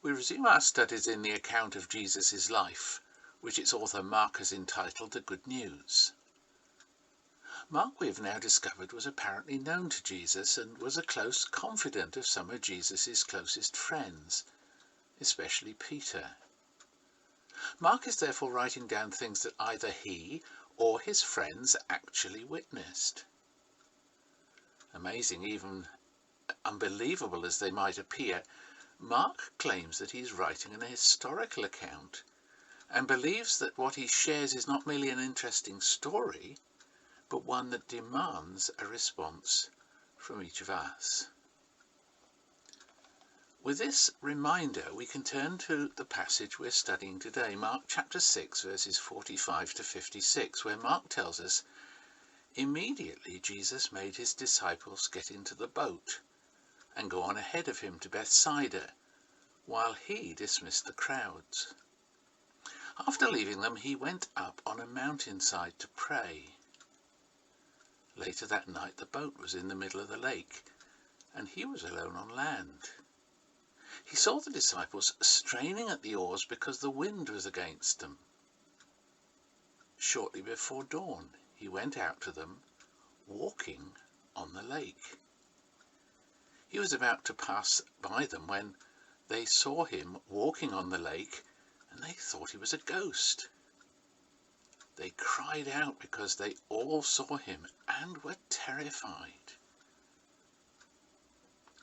We resume our studies in the account of Jesus' life, which its author Mark has entitled The Good News. Mark, we have now discovered, was apparently known to Jesus and was a close confidant of some of Jesus' closest friends, especially Peter. Mark is therefore writing down things that either he or his friends actually witnessed. Amazing, even unbelievable as they might appear, Mark claims that he is writing an historical account and believes that what he shares is not merely an interesting story, but one that demands a response from each of us. With this reminder, we can turn to the passage we're studying today, Mark chapter 6, verses 45 to 56, where Mark tells us, "Immediately Jesus made his disciples get into the boat and go on ahead of him to Bethsaida, while he dismissed the crowds. After leaving them, he went up on a mountainside to pray. Later that night, the boat was in the middle of the lake, and he was alone on land. He saw the disciples straining at the oars because the wind was against them. Shortly before dawn, he went out to them, walking on the lake. He was about to pass by them when they saw him walking on the lake, and they thought he was a ghost. They cried out because they all saw him and were terrified.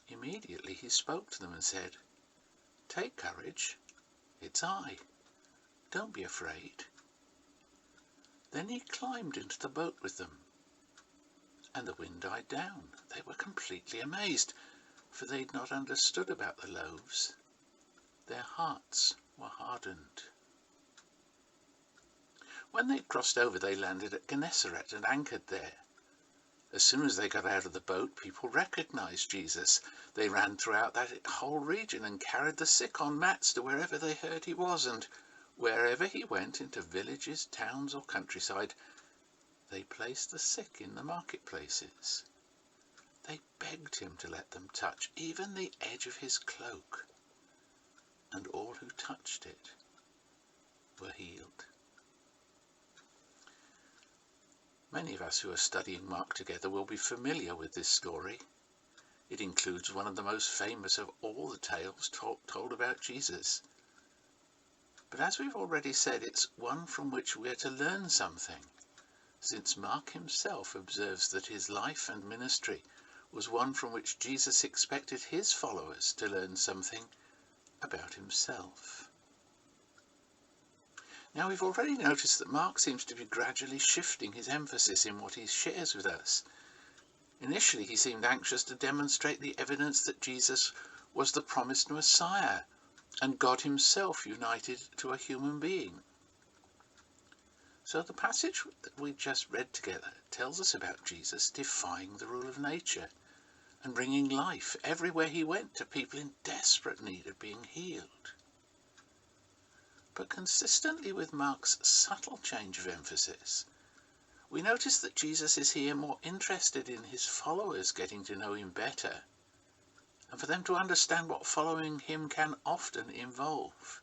Immediately he spoke to them and said, 'Take courage, it's I. Don't be afraid.' Then he climbed into the boat with them, and the wind died down. They were completely amazed, for they'd not understood about the loaves. Their hearts were hardened. When they crossed over, they landed at Gennesaret and anchored there. As soon as they got out of the boat, people recognized Jesus. They ran throughout that whole region and carried the sick on mats to wherever they heard he was, and wherever he went, into villages, towns, or countryside, they placed the sick in the marketplaces. They begged him to let them touch even the edge of his cloak, and all who touched it were healed." Many of us who are studying Mark together will be familiar with this story. It includes one of the most famous of all the tales told about Jesus. But as we've already said, it's one from which we are to learn something, since Mark himself observes that his life and ministry was one from which Jesus expected his followers to learn something about himself. Now, we've already noticed that Mark seems to be gradually shifting his emphasis in what he shares with us. Initially, he seemed anxious to demonstrate the evidence that Jesus was the promised Messiah and God himself united to a human being. So the passage that we just read together tells us about Jesus defying the rule of nature and bringing life everywhere he went to people in desperate need of being healed. But consistently with Mark's subtle change of emphasis, we notice that Jesus is here more interested in his followers getting to know him better, and for them to understand what following him can often involve.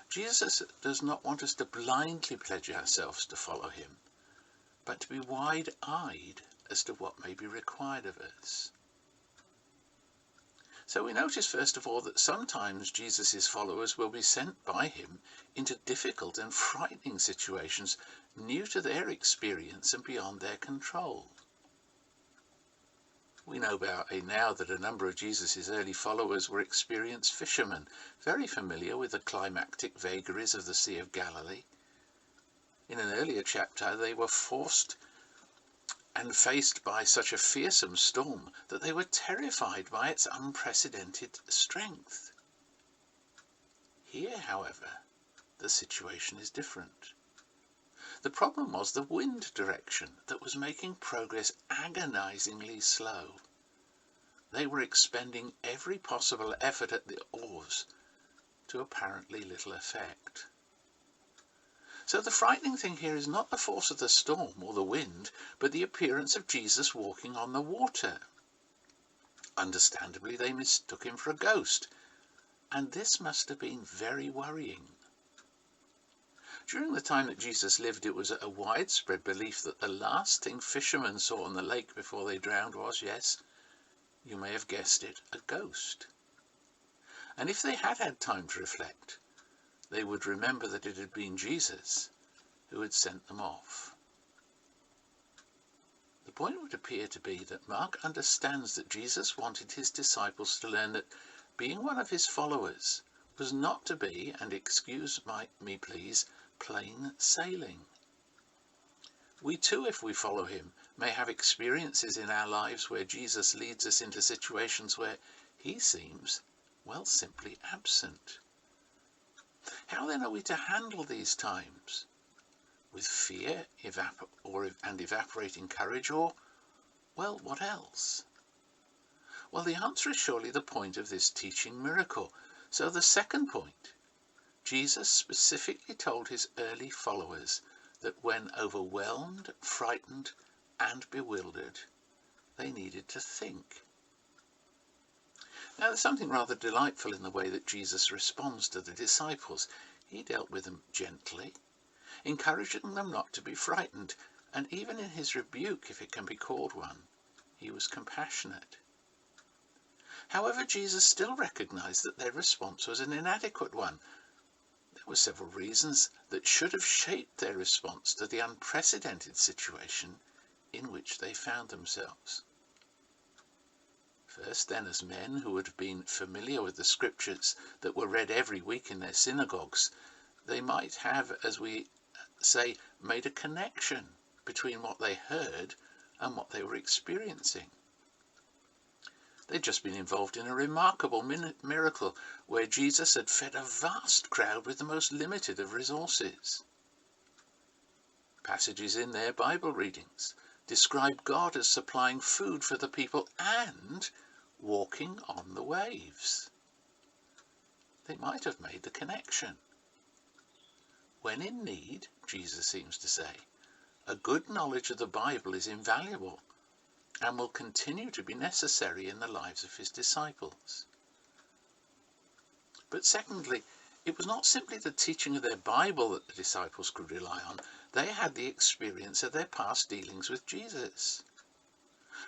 Jesus does not want us to blindly pledge ourselves to follow him, but to be wide-eyed as to what may be required of us. So we notice first of all that sometimes Jesus' followers will be sent by him into difficult and frightening situations new to their experience and beyond their control. We know now that a number of Jesus' early followers were experienced fishermen, very familiar with the climactic vagaries of the Sea of Galilee. In an earlier chapter, they were forced and faced by such a fearsome storm that they were terrified by its unprecedented strength. Here, however, the situation is different. The problem was the wind direction that was making progress agonizingly slow. They were expending every possible effort at the oars to apparently little effect. So the frightening thing here is not the force of the storm or the wind, but the appearance of Jesus walking on the water. Understandably, they mistook him for a ghost, and this must have been very worrying. During the time that Jesus lived, it was a widespread belief that the last thing fishermen saw on the lake before they drowned was, yes, you may have guessed it, a ghost. And if they had had time to reflect, they would remember that it had been Jesus who had sent them off. The point would appear to be that Mark understands that Jesus wanted his disciples to learn that being one of his followers was not to be, and excuse me please, plain sailing. We too, if we follow him, may have experiences in our lives where Jesus leads us into situations where he seems, well, simply absent. How then are we to handle these times? With fear and evaporating courage, or, well, what else? Well, the answer is surely the point of this teaching miracle. So the second point, Jesus specifically told his early followers that when overwhelmed, frightened, and bewildered, they needed to think. Now, there's something rather delightful in the way that Jesus responds to the disciples. He dealt with them gently, encouraging them not to be frightened, and even in his rebuke, if it can be called one, he was compassionate. However, Jesus still recognized that their response was an inadequate one. There were several reasons that should have shaped their response to the unprecedented situation in which they found themselves. First, then, as men who had been familiar with the scriptures that were read every week in their synagogues, they might have, as we say, made a connection between what they heard and what they were experiencing. They'd just been involved in a remarkable miracle where Jesus had fed a vast crowd with the most limited of resources. Passages in their Bible readings describe God as supplying food for the people and walking on the waves. They might have made the connection. When in need, Jesus seems to say, a good knowledge of the Bible is invaluable and will continue to be necessary in the lives of his disciples. But secondly, it was not simply the teaching of their Bible that the disciples could rely on. They had the experience of their past dealings with Jesus.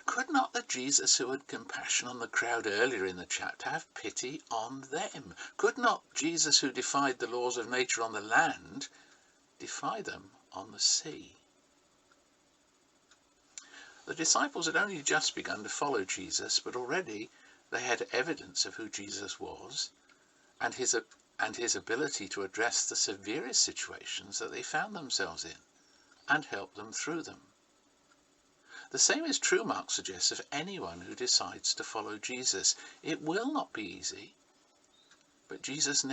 Could not the Jesus who had compassion on the crowd earlier in the chapter have pity on them? Could not Jesus who defied the laws of nature on the land defy them on the sea? The disciples had only just begun to follow Jesus, but already they had evidence of who Jesus was and his ability to address the severest situations that they found themselves in and help them through them. The same is true, Mark suggests, of anyone who decides to follow Jesus. It will not be easy, but Jesus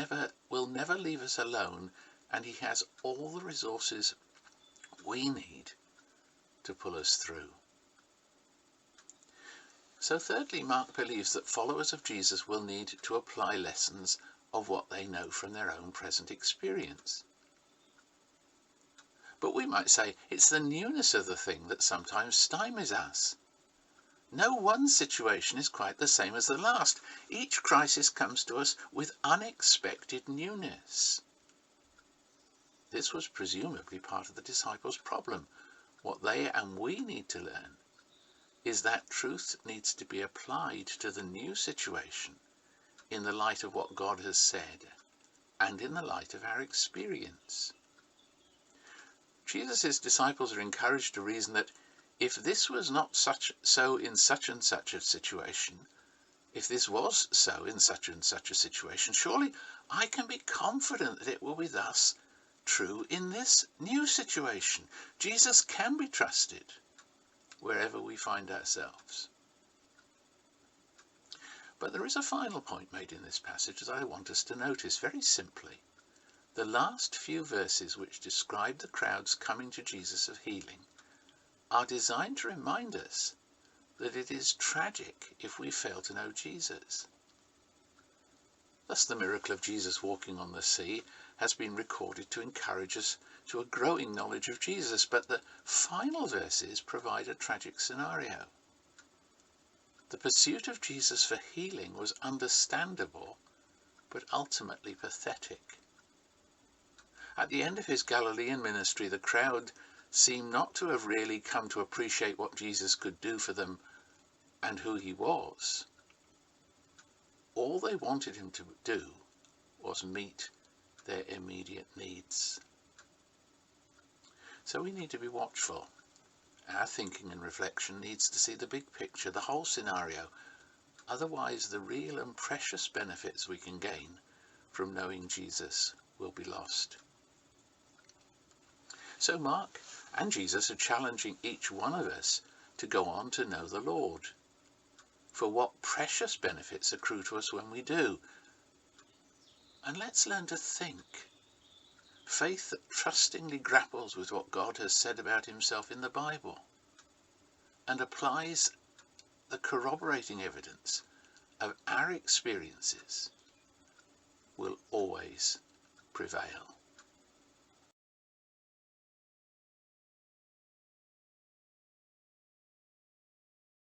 will never leave us alone, and he has all the resources we need to pull us through. So thirdly, Mark believes that followers of Jesus will need to apply lessons of what they know from their own present experience. But we might say it's the newness of the thing that sometimes stymies us. No one situation is quite the same as the last. Each crisis comes to us with unexpected newness. This was presumably part of the disciples' problem. What they and we need to learn is that truth needs to be applied to the new situation in the light of what God has said and in the light of our experience. Jesus' disciples are encouraged to reason that if this was not so in such and such a situation, if this was so in such and such a situation, surely I can be confident that it will be thus true in this new situation. Jesus can be trusted wherever we find ourselves. But there is a final point made in this passage that I want us to notice very simply. The last few verses which describe the crowds coming to Jesus of healing are designed to remind us that it is tragic if we fail to know Jesus. Thus the miracle of Jesus walking on the sea has been recorded to encourage us to a growing knowledge of Jesus, but the final verses provide a tragic scenario. The pursuit of Jesus for healing was understandable, but ultimately pathetic. At the end of his Galilean ministry, the crowd seemed not to have really come to appreciate what Jesus could do for them and who he was. All they wanted him to do was meet their immediate needs. So we need to be watchful. Our thinking and reflection needs to see the big picture, the whole scenario. Otherwise, the real and precious benefits we can gain from knowing Jesus will be lost. So Mark and Jesus are challenging each one of us to go on to know the Lord. For what precious benefits accrue to us when we do. And let's learn to think. Faith that trustingly grapples with what God has said about himself in the Bible and applies the corroborating evidence of our experiences will always prevail.